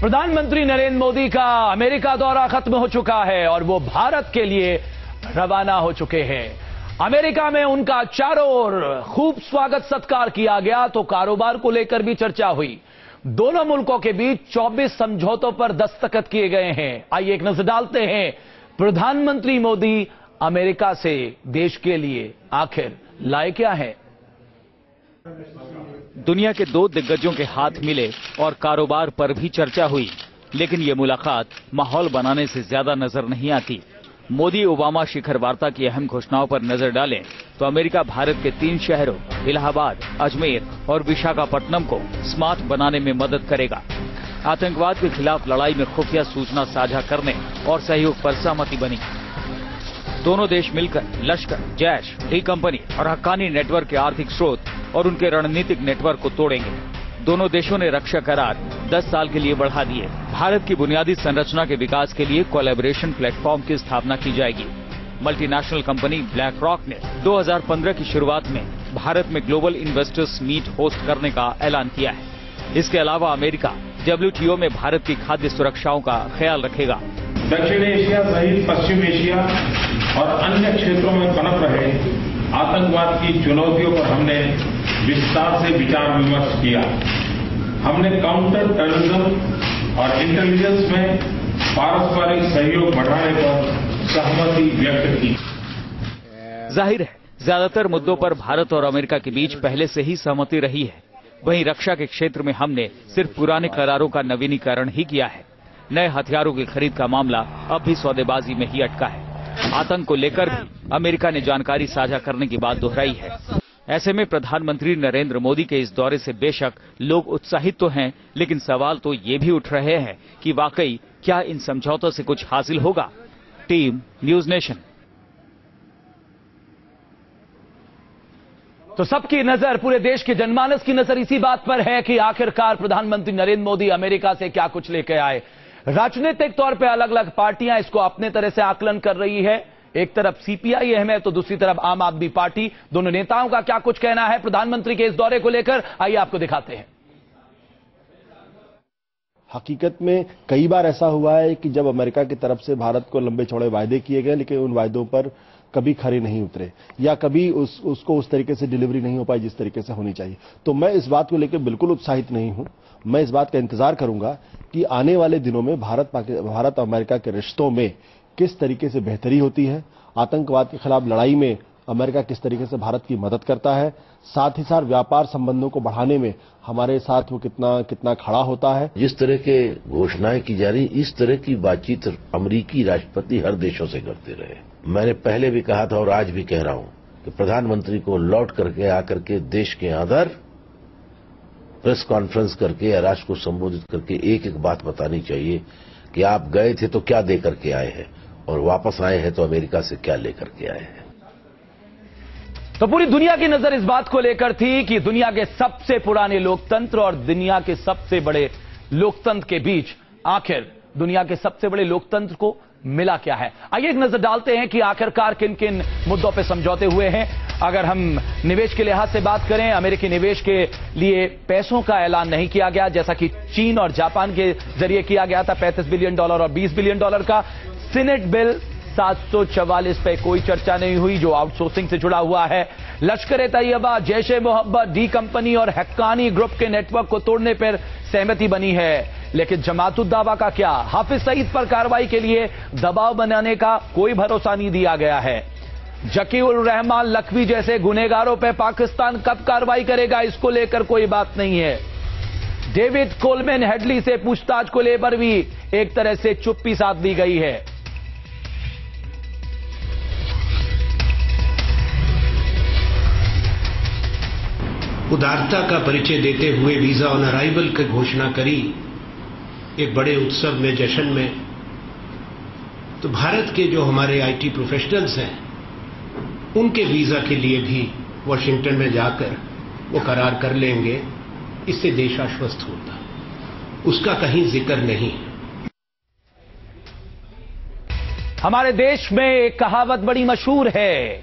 प्रधानमंत्री नरेंद्र मोदी का अमेरिका दौरा खत्म हो चुका है और वो भारत के लिए रवाना हो चुके हैं। अमेरिका में उनका चारों ओर खूब स्वागत सत्कार किया गया तो कारोबार को लेकर भी चर्चा हुई। दोनों मुल्कों के बीच 24 समझौतों पर दस्तखत किए गए हैं। आइए एक नजर डालते हैं प्रधानमंत्री मोदी अमेरिका से देश के लिए आखिर लाए क्या है। दुनिया के दो दिग्गजों के हाथ मिले और कारोबार पर भी चर्चा हुई, लेकिन ये मुलाकात माहौल बनाने से ज्यादा नजर नहीं आती। मोदी ओबामा शिखर वार्ता की अहम घोषणाओं पर नजर डालें तो अमेरिका भारत के 3 शहरों इलाहाबाद, अजमेर और विशाखापट्टनम को स्मार्ट बनाने में मदद करेगा। आतंकवाद के खिलाफ लड़ाई में खुफिया सूचना साझा करने और सहयोग पर सहमति बनी। दोनों देश मिलकर लश्कर, जैश, डी कंपनी और हक्कानी नेटवर्क के आर्थिक स्रोत और उनके रणनीतिक नेटवर्क को तोड़ेंगे। दोनों देशों ने रक्षा करार 10 साल के लिए बढ़ा दिए। भारत की बुनियादी संरचना के विकास के लिए कोलैबोरेशन प्लेटफॉर्म की स्थापना की जाएगी। मल्टीनेशनल कंपनी ब्लैक रॉक ने 2015 की शुरुआत में भारत में ग्लोबल इन्वेस्टर्स मीट होस्ट करने का ऐलान किया है। इसके अलावा अमेरिका WTO में भारत की खाद्य सुरक्षाओं का ख्याल रखेगा। दक्षिण एशिया सहित पश्चिम एशिया और अन्य क्षेत्रों में पनप रहे आतंकवाद की चुनौतियों पर हमने विस्तार से विचार विमर्श किया। हमने काउंटर टेररिज्म और इंटेलिजेंस में पारस्परिक सहयोग बढ़ाने पर सहमति व्यक्त की। जाहिर है ज्यादातर मुद्दों पर भारत और अमेरिका के बीच पहले से ही सहमति रही है। वहीं रक्षा के क्षेत्र में हमने सिर्फ पुराने करारों का नवीनीकरण ही किया है। नए हथियारों की खरीद का मामला अब भी सौदेबाजी में ही अटका है। आतंक को लेकर भी अमेरिका ने जानकारी साझा करने की बात दोहराई है। ऐसे में प्रधानमंत्री नरेंद्र मोदी के इस दौरे से बेशक लोग उत्साहित तो हैं, लेकिन सवाल तो ये भी उठ रहे हैं कि वाकई क्या इन समझौतों से कुछ हासिल होगा। Team news nation. तो सबकी नजर, पूरे देश के जनमानस की नजर इसी बात पर है कि आखिरकार प्रधानमंत्री नरेंद्र मोदी अमेरिका से क्या कुछ लेकर आए। राजनीतिक तौर पे अलग अलग पार्टियां इसको अपने तरह से आकलन कर रही है। एक तरफ CPI है तो दूसरी तरफ आम आदमी पार्टी। दोनों नेताओं का क्या कुछ कहना है प्रधानमंत्री के इस दौरे को लेकर, आइए आपको दिखाते हैं। हकीकत में कई बार ऐसा हुआ है कि जब अमेरिका की तरफ से भारत को लंबे चौड़े वायदे किए गए, लेकिन उन वायदों पर कभी खरे नहीं उतरे या कभी उसको उस तरीके से डिलीवरी नहीं हो पाई जिस तरीके से होनी चाहिए। तो मैं इस बात को लेकर बिल्कुल उत्साहित नहीं हूं। मैं इस बात का इंतजार करूंगा कि आने वाले दिनों में भारत अमेरिका के रिश्तों में किस तरीके से बेहतरी होती है। आतंकवाद के खिलाफ लड़ाई में अमेरिका किस तरीके से भारत की मदद करता है, साथ ही साथ व्यापार संबंधों को बढ़ाने में हमारे साथ वो कितना खड़ा होता है। जिस तरह के घोषणाएं की जा रही, इस तरह की बातचीत अमेरिकी राष्ट्रपति हर देशों से करते रहे। मैंने पहले भी कहा था और आज भी कह रहा हूं कि प्रधानमंत्री को लौट करके आकर के देश के अंदर प्रेस कॉन्फ्रेंस करके या राष्ट्र को संबोधित करके एक एक बात बतानी चाहिए कि आप गए थे तो क्या दे करके आए हैं और वापस आए हैं तो अमेरिका से क्या लेकर के आए हैं। तो पूरी दुनिया की नजर इस बात को लेकर थी कि दुनिया के सबसे पुराने लोकतंत्र और दुनिया के सबसे बड़े लोकतंत्र के बीच आखिर दुनिया के सबसे बड़े लोकतंत्र को मिला क्या है। आइए एक नजर डालते हैं कि आखिरकार किन किन मुद्दों पर समझौते हुए हैं। अगर हम निवेश के लिहाज से बात करें, अमेरिकी निवेश के लिए पैसों का ऐलान नहीं किया गया जैसा कि चीन और जापान के जरिए किया गया था। $35 बिलियन और $20 बिलियन का सीनेट बिल 744 पे कोई चर्चा नहीं हुई जो आउटसोर्सिंग से जुड़ा हुआ है। लश्कर-ए-तैयबा, जैश-ए-मोहब्बत, डी कंपनी और हक्कानी ग्रुप के नेटवर्क को तोड़ने पर सहमति बनी है। लेकिन जमात-उद-दावा का क्या? हाफिज सईद पर कार्रवाई के लिए दबाव बनाने का कोई भरोसा नहीं दिया गया है। जकीउर-रहमान लखवी जैसे गुनहगारों पर पाकिस्तान कब कार्रवाई करेगा, इसको लेकर कोई बात नहीं है। डेविड कोलमैन हेडली से पूछताछ को लेकर भी एक तरह से चुप्पी साध दी गई है। उदारता का परिचय देते हुए वीजा ऑन अराइवल की घोषणा करी एक बड़े उत्सव में, जश्न में। तो भारत के जो हमारे IT प्रोफेशनल्स हैं उनके वीजा के लिए भी वॉशिंगटन में जाकर वो करार कर लेंगे, इससे देश आश्वस्त होता। उसका कहीं जिक्र नहीं। हमारे देश में एक कहावत बड़ी मशहूर है,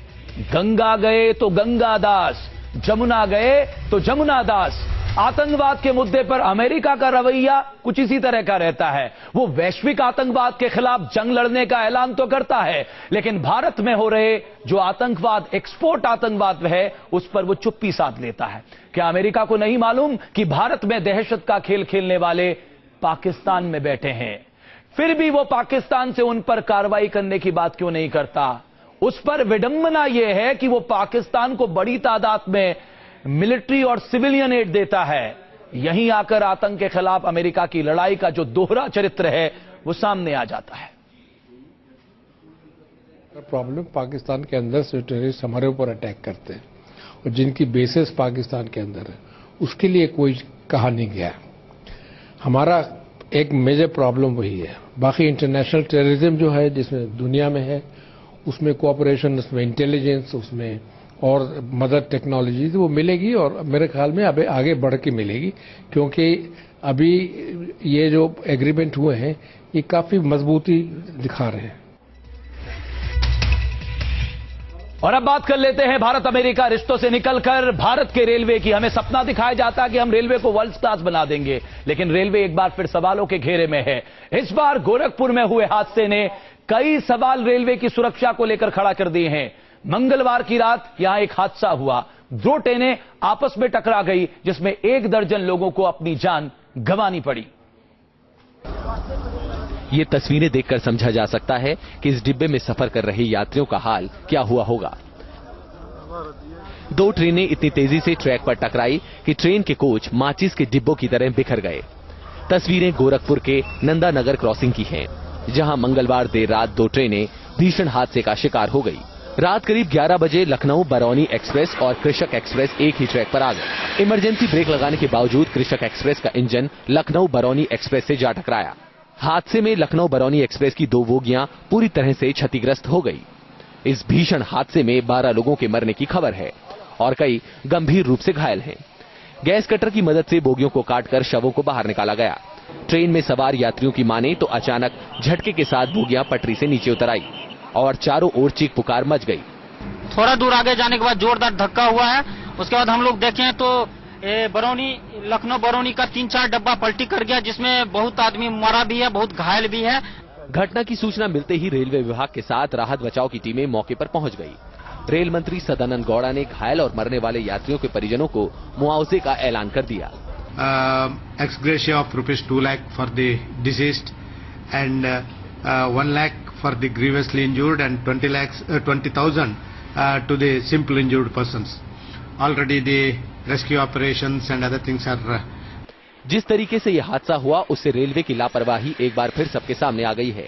गंगा गए तो गंगा दास, जमुना गए तो जमुना दास। आतंकवाद के मुद्दे पर अमेरिका का रवैया कुछ इसी तरह का रहता है। वो वैश्विक आतंकवाद के खिलाफ जंग लड़ने का ऐलान तो करता है, लेकिन भारत में हो रहे जो आतंकवाद, एक्सपोर्ट आतंकवाद है, उस पर वो चुप्पी साध लेता है। क्या अमेरिका को नहीं मालूम कि भारत में दहशत का खेल खेलने वाले पाकिस्तान में बैठे हैं? फिर भी वो पाकिस्तान से उन पर कार्रवाई करने की बात क्यों नहीं करता? उस पर विडंबना यह है कि वो पाकिस्तान को बड़ी तादाद में मिलिट्री और सिविलियन एड देता है। यहीं आकर आतंक के खिलाफ अमेरिका की लड़ाई का जो दोहरा चरित्र है वो सामने आ जाता है। प्रॉब्लम पाकिस्तान के अंदर से टेररिस्ट हमारे ऊपर अटैक करते हैं और जिनकी बेसिस पाकिस्तान के अंदर है, उसके लिए कोई कहा नहीं गया। हमारा एक मेजर प्रॉब्लम वही है। बाकी इंटरनेशनल टेररिज्म जो है, जिसमें दुनिया में है, उसमें कोऑपरेशन, उसमें इंटेलिजेंस, उसमें और मदद टेक्नोलॉजी वो मिलेगी और मेरे ख्याल में अभी आगे बढ़ के मिलेगी, क्योंकि अभी ये जो एग्रीमेंट हुए हैं ये काफी मजबूती दिखा रहे हैं। और अब बात कर लेते हैं भारत अमेरिका रिश्तों से निकलकर भारत के रेलवे की। हमें सपना दिखाया जाता है कि हम रेलवे को वर्ल्ड क्लास बना देंगे, लेकिन रेलवे एक बार फिर सवालों के घेरे में है। इस बार गोरखपुर में हुए हादसे ने कई सवाल रेलवे की सुरक्षा को लेकर खड़ा कर दिए हैं। मंगलवार की रात यहां एक हादसा हुआ, 2 ट्रेनें आपस में टकरा गई, जिसमें 1 दर्जन लोगों को अपनी जान गंवानी पड़ी। ये तस्वीरें देखकर समझा जा सकता है कि इस डिब्बे में सफर कर रहे यात्रियों का हाल क्या हुआ होगा। 2 ट्रेनें इतनी तेजी से ट्रैक पर टकराई कि ट्रेन के कोच माचिस के डिब्बों की तरह बिखर गए। तस्वीरें गोरखपुर के नंदानगर क्रॉसिंग की हैं, जहां मंगलवार देर रात 2 ट्रेनें भीषण हादसे का शिकार हो गई। रात करीब 11 बजे लखनऊ बरौनी एक्सप्रेस और कृषक एक्सप्रेस एक ही ट्रैक पर आ गए। इमरजेंसी ब्रेक लगाने के बावजूद कृषक एक्सप्रेस का इंजन लखनऊ बरौनी एक्सप्रेस से जा टकराया। हादसे में लखनऊ बरौनी एक्सप्रेस की 2 बोगियां पूरी तरह से क्षतिग्रस्त हो गई। इस भीषण हादसे में 12 लोगों के मरने की खबर है और कई गंभीर रूप से घायल हैं। गैस कटर की मदद से बोगियों को काटकर शवों को बाहर निकाला गया। ट्रेन में सवार यात्रियों की माने तो अचानक झटके के साथ बोगियां पटरी से नीचे उतर आई और चारों ओर चीख पुकार मच गई। थोड़ा दूर आगे जाने के बाद जोरदार धक्का हुआ है। उसके बाद हम लोग देखें तो बरौनी, लखनऊ बरौनी का 3-4 डब्बा पलटी कर गया, जिसमें बहुत आदमी मरा भी है, बहुत घायल भी है। घटना की सूचना मिलते ही रेलवे विभाग के साथ राहत बचाव की टीमें मौके पर पहुंच गई। रेल मंत्री सदानंद गौड़ा ने घायल और मरने वाले यात्रियों के परिजनों को मुआवजे का ऐलान कर दिया। Ex gratia of ₹2 lakh for the deceased and 1 lakh for the grievously injured and 20,000 to the simple injured persons. Already the rescue operations and other things are. जिस तरीके से यह हादसा हुआ उससे रेलवे की लापरवाही एक बार फिर सबके सामने आ गई है।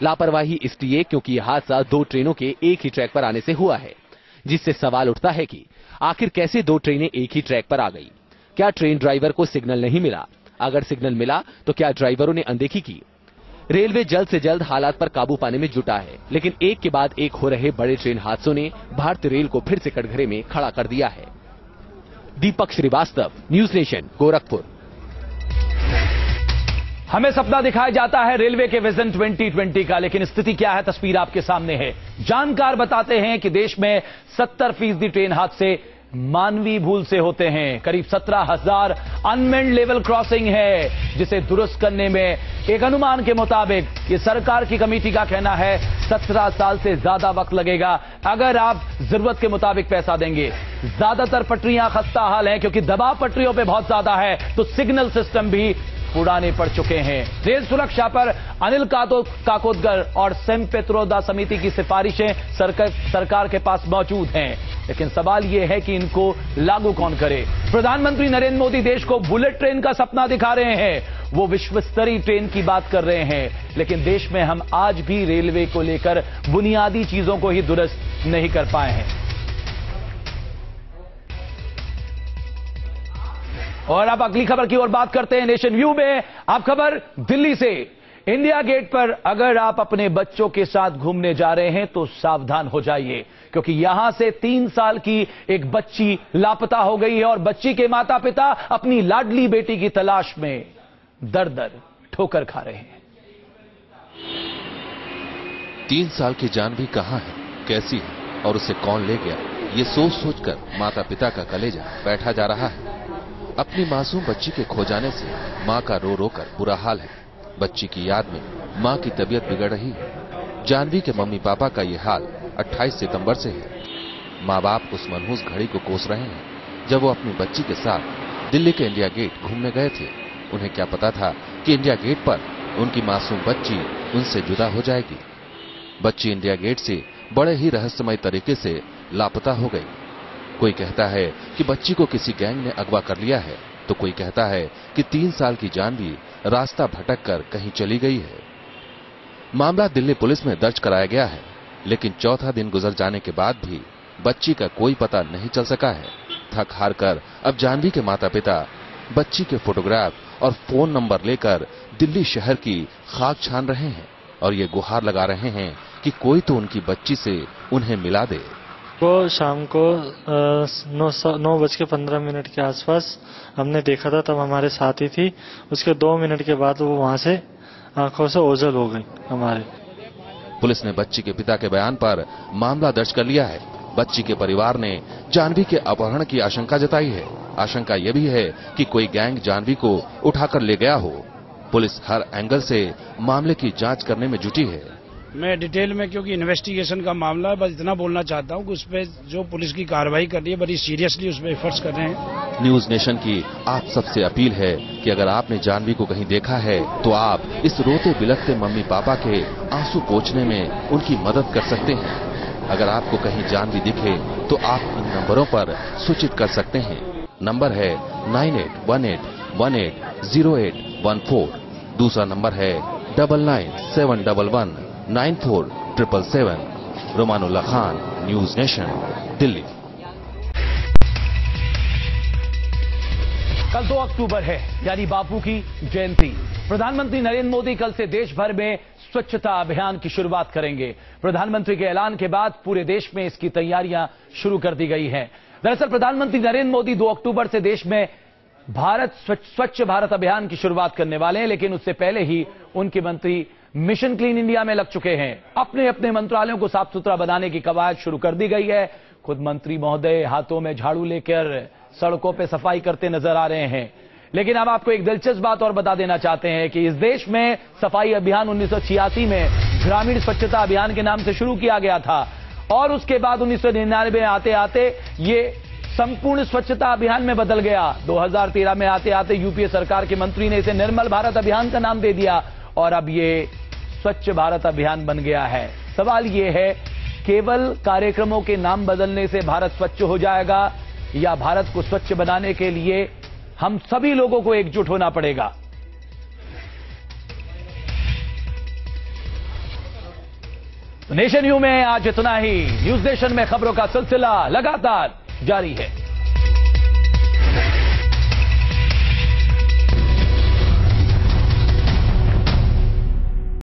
लापरवाही इसलिए क्योंकि यह हादसा 2 ट्रेनों के एक ही ट्रैक पर आने से हुआ है, जिससे सवाल उठता है कि आखिर कैसे 2 ट्रेनें एक ही ट्रैक पर आ गई। क्या ट्रेन ड्राइवर को सिग्नल नहीं मिला? अगर सिग्नल मिला तो क्या ड्राइवरों ने अनदेखी की? रेलवे जल्द से जल्द हालात पर काबू पाने में जुटा है, लेकिन एक के बाद एक हो रहे बड़े ट्रेन हादसों ने भारतीय रेल को फिर से कटघरे में खड़ा कर दिया है। दीपक श्रीवास्तव, न्यूज नेशन, गोरखपुर। हमें सपना दिखाया जाता है रेलवे के विजन 2020 का, लेकिन स्थिति क्या है तस्वीर आपके सामने है। जानकार बताते हैं कि देश में 70% ट्रेन हादसे मानवीय भूल से होते हैं। करीब 17,000 अनमेन्ड लेवल क्रॉसिंग है, जिसे दुरुस्त करने में एक अनुमान के मुताबिक ये सरकार की कमेटी का कहना है 17 साल से ज्यादा वक्त लगेगा, अगर आप जरूरत के मुताबिक पैसा देंगे। ज्यादातर पटरियां खस्ता हाल हैं क्योंकि दबाव पटरियों पे बहुत ज्यादा है, तो सिग्नल सिस्टम भी पुराने पड़ चुके हैं। रेल सुरक्षा पर अनिल काकोदकर और सेम पेत्रोदा समिति की सिफारिशें सरकार के पास मौजूद हैं, लेकिन सवाल यह है कि इनको लागू कौन करे। प्रधानमंत्री नरेंद्र मोदी देश को बुलेट ट्रेन का सपना दिखा रहे हैं, वो विश्व स्तरीय ट्रेन की बात कर रहे हैं, लेकिन देश में हम आज भी रेलवे को लेकर बुनियादी चीजों को ही दुरुस्त नहीं कर पाए हैं। और अब अगली खबर की ओर बात करते हैं। नेशन व्यू में आप खबर दिल्ली से। इंडिया गेट पर अगर आप अपने बच्चों के साथ घूमने जा रहे हैं तो सावधान हो जाइए, क्योंकि यहां से 3 साल की एक बच्ची लापता हो गई है और बच्ची के माता पिता अपनी लाडली बेटी की तलाश में दर-दर ठोकर खा रहे हैं। 3 साल की जानवी कहां है, कैसी है और उसे कौन ले गया, ये सोच सोचकर माता पिता का कलेजा बैठा जा रहा है। अपनी मासूम बच्ची के खो जाने से मां का रो रो कर बुरा हाल है। बच्ची की याद में मां की तबीयत बिगड़ रही है। जानवी के मम्मी पापा का ये हाल 28 सितंबर से है। माँ बाप उस मनहूस घड़ी को कोस रहे हैं जब वो अपनी बच्ची के साथ दिल्ली के इंडिया गेट घूमने गए थे। उन्हें क्या पता था कि इंडिया गेट पर उनकी मासूम बच्ची उनसे जुदा हो जाएगी। बच्ची इंडिया गेट से बड़े ही रहस्यमय तरीके से लापता हो गई। कोई कहता है कि बच्ची को किसी गैंग ने अगवा कर लिया है, तो कोई कहता है कि 3 साल की जानवी रास्ता भटक कर कहीं चली गई है। मामला दिल्ली पुलिस में दर्ज कराया गया है, लेकिन चौथा दिन गुजर जाने के बाद भी बच्ची का कोई पता नहीं चल सका है। थक हार कर अब जानवी के माता पिता बच्ची के फोटोग्राफ और फोन नंबर लेकर दिल्ली शहर की खाक छान रहे हैं और ये गुहार लगा रहे हैं कि कोई तो उनकी बच्ची से उन्हें मिला दे। वो शाम को 9:15 के आसपास हमने देखा था, तब हमारे साथ ही थी। उसके 2 मिनट के बाद वो वहां से आंखों से ओझल हो गई हमारे। पुलिस ने बच्ची के पिता के बयान पर मामला दर्ज कर लिया है। बच्ची के परिवार ने जानवी के अपहरण की आशंका जताई है। आशंका यह भी है कि कोई गैंग जानवी को उठाकर ले गया हो। पुलिस हर एंगल से मामले की जांच करने में जुटी है। मैं डिटेल में, क्योंकि इन्वेस्टिगेशन का मामला है, बस इतना बोलना चाहता हूं कि उस पर जो पुलिस की कार्रवाई कर रही है बड़ी सीरियसली उस पर एफर्ट्स कर रहे हैं। न्यूज नेशन की आप सबसे अपील है कि अगर आपने जानवी को कहीं देखा है तो आप इस रोते बिलखते मम्मी पापा के आंसू पोंछने में उनकी मदद कर सकते हैं। अगर आपको कहीं जानवी दिखे तो आप इन नंबरों पर सूचित कर सकते हैं। नंबर है 9818180814। दूसरा नंबर है 9997119477। रोमानुल्ला खान, न्यूज नेशन, दिल्ली। कल 2 अक्टूबर है, यानी बापू की जयंती। प्रधानमंत्री नरेंद्र मोदी कल से देश भर में स्वच्छता अभियान की शुरुआत करेंगे। प्रधानमंत्री के ऐलान के बाद पूरे देश में इसकी तैयारियां शुरू कर दी गई हैं। दरअसल प्रधानमंत्री नरेंद्र मोदी 2 अक्टूबर से देश में स्वच्छ भारत अभियान की शुरुआत करने वाले हैं, लेकिन उससे पहले ही उनके मंत्री मिशन क्लीन इंडिया में लग चुके हैं। अपने अपने मंत्रालयों को साफ सुथरा बनाने की कवायद शुरू कर दी गई है। खुद मंत्री महोदय हाथों में झाड़ू लेकर सड़कों पर सफाई करते नजर आ रहे हैं। लेकिन अब आपको एक दिलचस्प बात और बता देना चाहते हैं कि इस देश में सफाई अभियान 1986 में ग्रामीण स्वच्छता अभियान के नाम से शुरू किया गया था और उसके बाद 1999 में आते आते ये संपूर्ण स्वच्छता अभियान में बदल गया। 2013 में आते आते यूपीए सरकार के मंत्री ने इसे निर्मल भारत अभियान का नाम दे दिया और अब ये स्वच्छ भारत अभियान बन गया है। सवाल ये है, केवल कार्यक्रमों के नाम बदलने से भारत स्वच्छ हो जाएगा या भारत को स्वच्छ बनाने के लिए हम सभी लोगों को एकजुट होना पड़ेगा? नेशन न्यूज में आज इतना ही। न्यूज नेशन में खबरों का सिलसिला लगातार जारी है।